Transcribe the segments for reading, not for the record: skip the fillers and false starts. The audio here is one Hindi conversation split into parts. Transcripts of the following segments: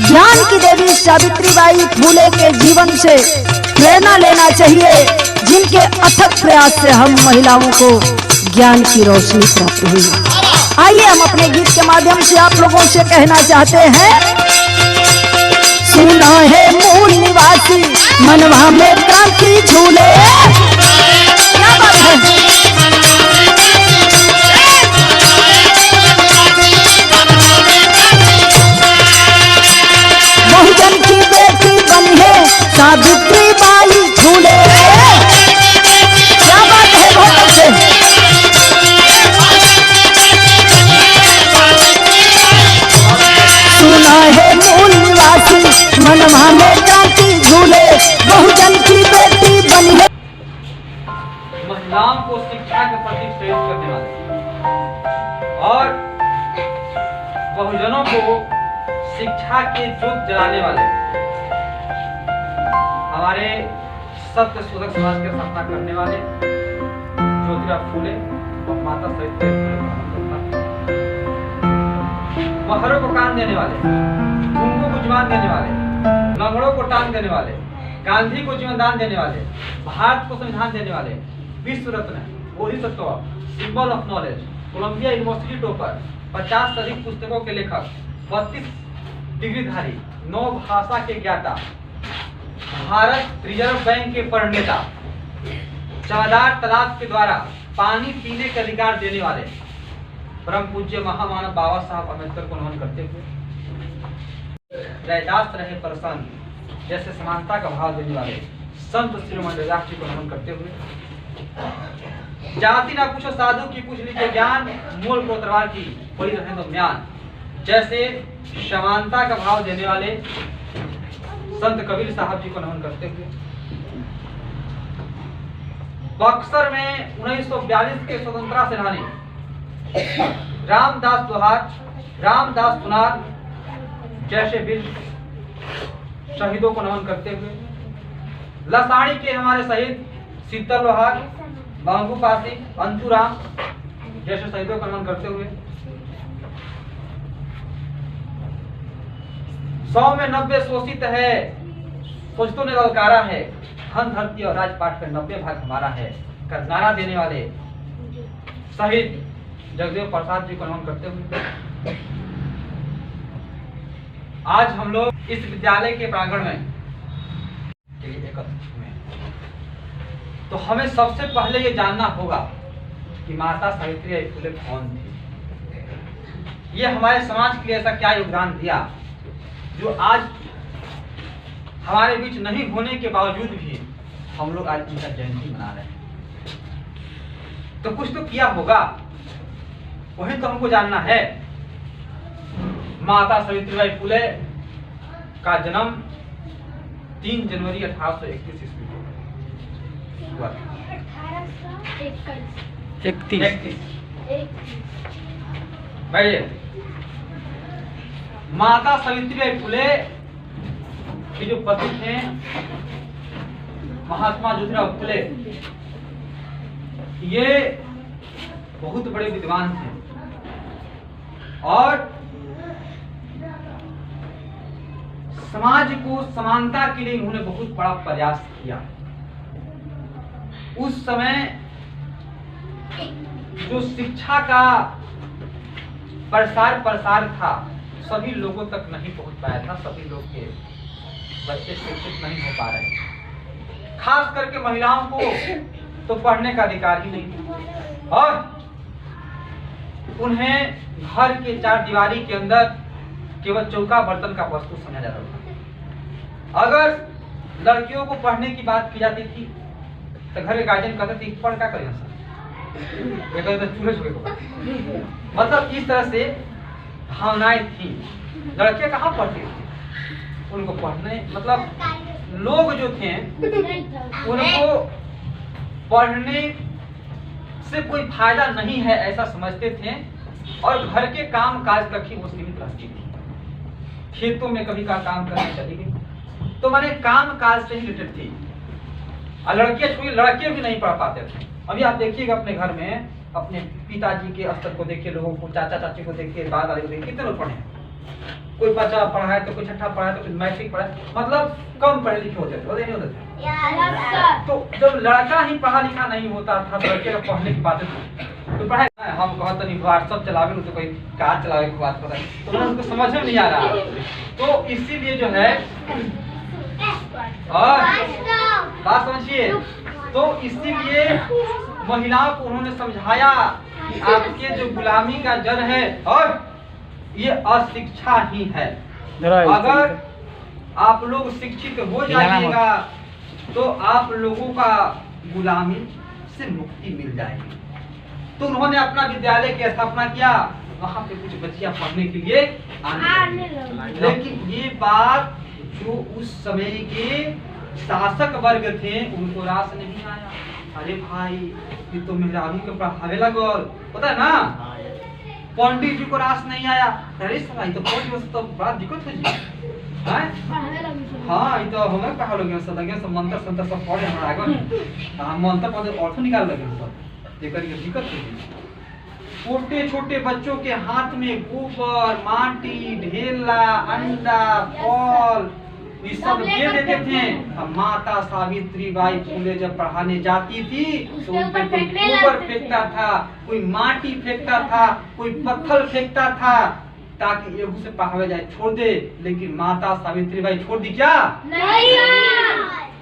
ज्ञान की देवी सावित्रीबाई फूले के जीवन से प्रेरणा लेना चाहिए, जिनके अथक प्रयास से हम महिलाओं को ज्ञान की रोशनी प्राप्त हुई। आइए हम अपने गीत के माध्यम से आप लोगों से कहना चाहते हैं, सुना है मूल निवासी मनवा में क्रांति झूले। क्या बात है? बहुजन की बेटी बनी है सावित्रीबाई फूले। क्या बात है? बहुत अच्छे। सुना है मूल निवासी मनवा में क्रांति झूले, बहुजन की बेटी बनी है। महिलाओं को शिक्षा के प्रति प्रेरित करने वाले और बहुजनों को शिक्षा के ज्योत जलाने वाले हमारे सत्य शोधक समाज की स्थापना करने वाले ज्योतिराव फूले और माता सावित्रीबाई फूले, महरों को कान देने वाले, गूंगों को जुबान देने वाले, लंगड़ों को टांग देने वाले, गांधी को जीवनदान देने वाले, भारत को संविधान देने वाले, विश्व रत्न, बोधिसत्व, symbol of knowledge, Columbia University topper, 50 से अधिक पुस्तकों के लेखक, 32 डिग्रीधारी, 9 भाषा के ज्ञाता, भारत रिजर्व बैंक के प्रणेता, चमकदार तालाब के द्वारा पानी पीने का अधिकार देने वाले परम पूज्य महामानव बाबा साहब अम्बेडकर को नमन करते हुए रैदास रहे प्रसन्न जैसे समानता का भाव देने वाले संत शिरोमणि रैदास जी को नमन करते हुए जाति ना पूछो साधु की पूछ लीजिए ज्ञान, मूल को तलवार की पड़ी रहे तो म्यान जैसे समानता का भाव देने वाले संत कबीर साहब जी को नमन करते हुए बक्सर में 1942 के स्वतंत्रता सेनानी रामदास लोहार, रामदास सुनार जैसे वीर शहीदों को नमन करते हुए लसाणी के हमारे शहीद शीतल लोहार, बांगू पासी, अंशुराम जैसे शहीदों को नमन करते हुए 100 में 90 शोषित है, शोषितों ने ललकारा है, धन धरती और राजपाट का 90 भाग हमारा है का नारा देने वाले शहीद जगदेव प्रसाद जी को नमन करते हुए आज हम लोग इस विद्यालय के प्रांगण में एकत्रित हुए हैं। तो हमें सबसे पहले ये जानना होगा कि माता सावित्रीबाई फुले कौन थी, ये हमारे समाज के लिए ऐसा क्या योगदान दिया जो आज हमारे बीच नहीं होने के बावजूद भी हम लोग आज इनका जयंती मना रहे हैं। तो कुछ तो किया होगा, वही तो हमको जानना है। माता सावित्रीबाई फुले का जन्म 3 जनवरी 1831 ईस्वी को हुआ। 31 भाई माता सावित्रीबाई फुले के जो पति थे महात्मा ज्योतिराव फुले, ये बहुत बड़े विद्वान थे और समाज को समानता के लिए उन्होंने बहुत बड़ा प्रयास किया। उस समय जो शिक्षा का प्रसार था सभी लोगों तक नहीं पहुंच पाया था, सभी लोग के बच्चे शिक्षित नहीं हो पा रहे, खास करके महिलाओं को तो पढ़ने का अधिकार ही नहीं और उन्हें घर के 4 दीवारी के अंदर केवल चौका बर्तन का वस्तु समझा जाता था। अगर लड़कियों को पढ़ने की बात की जाती थी तो घर के गार्जियन कहते थे पढ़ क्या करेगा सर, ये कहते चूल्हे छुए को। मतलब इस तरह से भावनाएं थी। लड़कियां कहाँ पढ़ती थी, उनको पढ़ने मतलब लोग जो थे उनको पढ़ने से कोई फायदा नहीं है ऐसा समझते थे और घर के काम काज तक ही वो सीमित रहती थी। खेतों में कभी का काम करने चली गई तो मैंने काम काज से ही रिलेटेड थी। और लड़के भी नहीं पढ़ पाते थे। अभी आप देखिएगा अपने घर में अपने पिताजी के स्तर को देखिए, लोगों को, चाचा चाची को देखिए, दादा दादी को देखिए, कितने लोग पढ़े हैं। कोई बच्चा पढ़ा है तो कोई छठा पढ़ा है तो कोई मैट्रिक पढ़ा है, मतलब कम पढ़े लिखे होते थे, होते नहीं होते थे। तो जब लड़का ही पढ़ा लिखा नहीं होता था तो लड़के का पढ़ने की बातें तो पढ़ाई हम कहते नहीं व्हाट्सअप चलावे तो कोई कार चलावे की बात पता नहीं, तो उनको समझ में नहीं आ रहा। तो इसीलिए जो है बात समझिए, तो इसीलिए महिलाओं को उन्होंने समझाया कि आपके जो गुलामी का जड़ है और ये अशिक्षा ही है। अगर आप लोग शिक्षित हो जाइएगा तो आप लोगों का गुलामी से मुक्ति मिल जाएगी। तो उन्होंने अपना विद्यालय की स्थापना किया, वहाँ पे कुछ बच्चियां पढ़ने के लिए आने लगी। लेकिन ये बात जो उस समय के शासक वर्ग थे उनको रास नहीं आया। अरे भाई ये तो मेहराबी के पढ़ावे लगल, पता है ना, पंडित जी को रास नहीं आया। अरे सवाई तो बहुत तो बड़ा दिक्कत हो जी। हाँ ये तो हमें पढ़ा लोग सब लगे सब मंत्र संत्र सब पढ़े हमरा आगे। हां मंत्र पढ़े अर्थ निकाल लगे सब, जेकर ये दिक्कत हो। छोटे छोटे बच्चों के हाथ में गोबर, माटी, ढेला, अंडा, फल ये सब दे देते थे। अब माता सावित्री बाई फुले जब पढ़ाने जाती थी तो उन पे कोई गोबर फेंकता था, कोई माटी फेंकता था, कोई पत्थर फेंकता था ताकि एगो से पढ़ावे जाए, छोड़ दे। लेकिन माता सावित्री बाई छोड़ दी क्या? नहीं।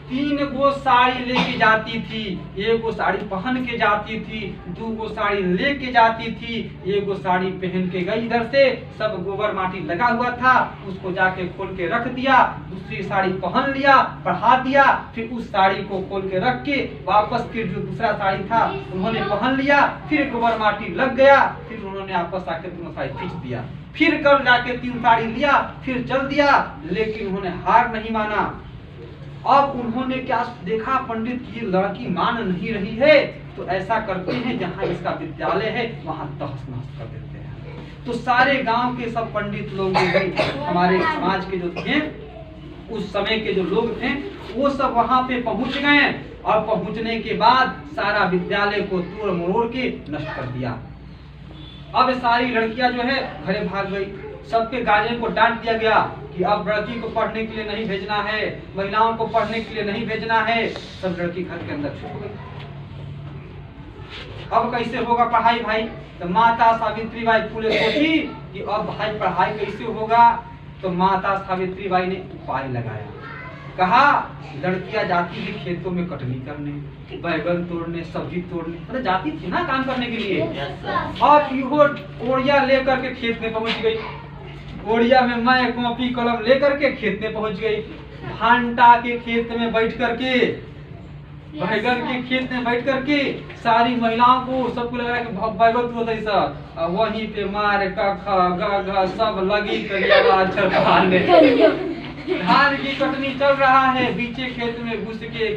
3 गो साड़ी लेके जाती थी, 1 गो साड़ी पहन के जाती थी, 2 गो साड़ी लेके जाती थी, 1 गो साड़ी पहन के गई। इधर से सब गोबर माटी लगा हुआ था, उसको जाके खोल के रख दिया, दूसरी साड़ी पहन लिया, पढ़ा दिया, फिर उस साड़ी को खोल के रख के वापस फिर जो दूसरा साड़ी था उन्होंने पहन लिया, फिर गोबर माटी लग गया, फिर उन्होंने आपस आके दोनों साड़ी खींच दिया, फिर कल जाके 3 साड़ी लिया, फिर चल दिया। लेकिन उन्होंने हार नहीं माना। अब उन्होंने क्या देखा, पंडित की लड़की मान नहीं रही है, तो ऐसा करते हैं जहाँ इसका विद्यालय है वहाँ तहस नहस कर देते हैं। तो सारे गांव के सब पंडित लोग हमारे समाज के जो थे उस समय के जो लोग थे वो सब वहाँ पे पहुँच गए, और पहुँचने के बाद सारा विद्यालय को तोड़ मरोड़ के नष्ट कर दिया। अब सारी लड़कियां जो है घरे भाग गई, सबके गार्जियन को डांट दिया गया कि अब लड़की को पढ़ने के लिए नहीं भेजना है, महिलाओं को पढ़ने के लिए नहीं भेजना है। सब लड़की घर के अंदर छुप गई। अब कैसे होगा पढ़ाई भाई? तो माता सावित्री बाई फुले सोची कि अब भाई पढ़ाई कैसे होगा। तो माता सावित्री बाई ने उपाय लगाया, कहा लड़कियां जाती थी खेतों में कटनी करने, बैगन तोड़ने, सब्जी तोड़ने, मतलब जाती थी ना काम करने के लिए। अब यो ओड़िया लेकर के खेत में पहुंच गई, ओड़िया में मैं कॉपी कलम लेकर के खेत में पहुंच गई। भांटा के खेत में बैठ करके, बैगन के खेत में बैठ करके सारी महिलाओं को सबको लग रहा है कि बैगन तो ऐसा, वहीं पे मार का सब लगी करिया धान की कटनी चल रहा है, बीचे खेत में घुस के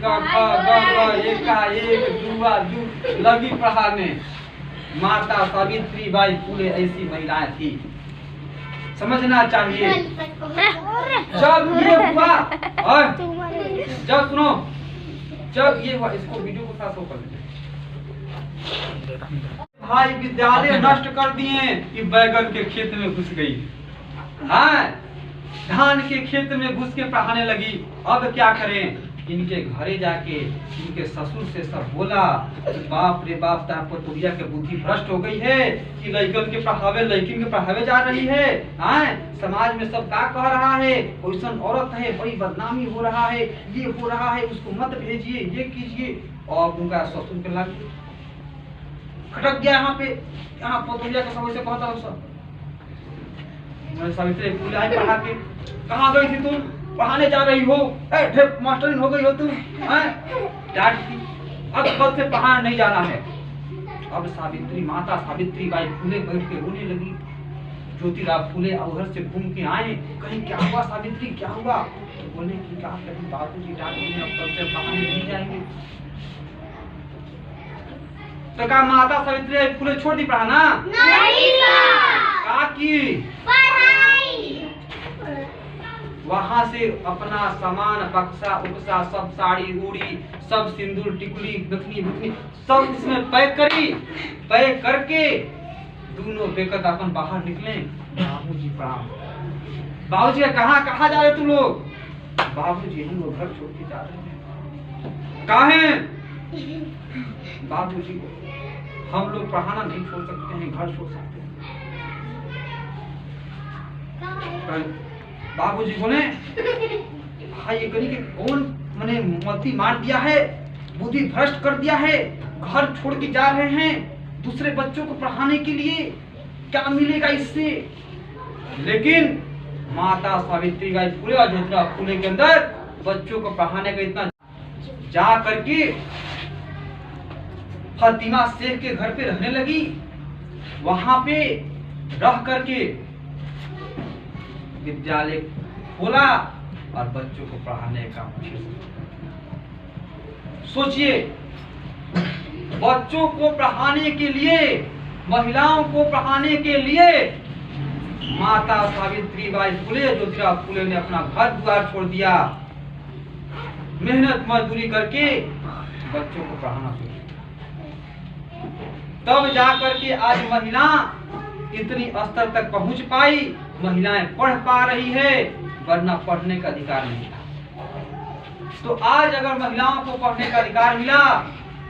लगी पढ़ाने। माता सावित्री बाई फुले ऐसी महिलाएं थी, समझना चाहिए। जब ये हुआ, और जब सुनो, जब ये हुआ, इसको वीडियो को साथ कर लीजिए। भाई विद्यालय नष्ट कर दिए कि बैगन के खेत में घुस गई, हाँ धान के खेत में घुस के पढ़ाने लगी। अब क्या करें? इनके घरे जाके इनके ससुर से सब बोला, बाप रे बाप, पुतुरिया के बुद्धि भ्रष्ट हो गई है कि लड़कन के पढ़ावे, लड़किन के पढ़ावे जा रही है। हाँ समाज में सब क्या कह रहा है, वैसन औरत है, बड़ी बदनामी हो रहा है, ये हो रहा है, उसको मत भेजिए, ये कीजिए। और उनका ससुर के लग खटक गया यहाँ पे, यहाँ पुतुरिया के समय से कहता हूँ सब सावित्री फुले आई पढ़ा के, कहाँ गई थी तुम? पढ़ाने जा रही हो, मास्टरिन हो गई हो तुम, डांट दी। अब कल से पढ़ाने नहीं जाना है। अब सावित्री, माता सावित्री बाई फुले बैठ के रोने लगी। ज्योतिराव फुले उधर से घूम के आए, कहीं क्या हुआ सावित्री, क्या हुआ? तो बोले कि क्या कहीं बाबूजी डांट दिए, अब कल से पढ़ाने नहीं जाएंगे। तो कहा माता सावित्री फुले छोड़ दी पढ़ाना? नहीं सर। की वहां से अपना सामान, बक्सा उक्सा, सब साड़ी उड़ी, सब सिंदूर टिकुली नथनी बुथनी सब इसमें पैक करी। पैक करके दोनों बेकत अपन बाहर निकले। बाबूजी प्रणाम। बाबूजी कहाँ जा रहे तुम लोग? बाबूजी हम लोग घर छोड़ के जा रहे हैं। कहाँ हैं? बाबूजी हम लोग पढ़ाना नहीं छोड़ सकते हैं, घर छोड़ सकते हैं। बाबूजी बोले भाई ये कहीं के कौन मैंने मती मार दिया है, बुद्धि भ्रष्ट कर दिया है, घर छोड़ के जा रहे हैं दूसरे बच्चों को पढ़ाने के लिए, क्या मिलेगा इससे? लेकिन माता सावित्रीबाई फुले और ज्योतिराव फुले के अंदर बच्चों को पढ़ाने का इतना जा करके फातिमा शेख के घर पे रहने लगी। वहां पे रह करके विद्यालय खोला और बच्चों को पढ़ाने का सोचिए, बच्चों को पढ़ाने के लिए, महिलाओं को पढ़ाने के लिए माता सावित्रीबाई फुले ज्योतिराव फुले ने अपना घर द्वार छोड़ दिया, मेहनत मजदूरी करके बच्चों को पढ़ाना शुरू किया। तब जाकर के आज महिला इतनी स्तर तक पहुंच पाई, महिलाएं पढ़ पा रही है, वरना पढ़ने का अधिकार नहीं था। तो आज अगर महिलाओं को पढ़ने का अधिकार मिला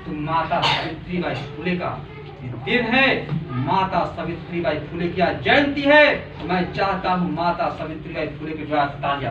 तो माता सावित्रीबाई फुले का दिन है, माता सावित्रीबाई फुले की आज जयंती है। मैं चाहता हूँ माता सावित्रीबाई फुले के द्वारा तालियां।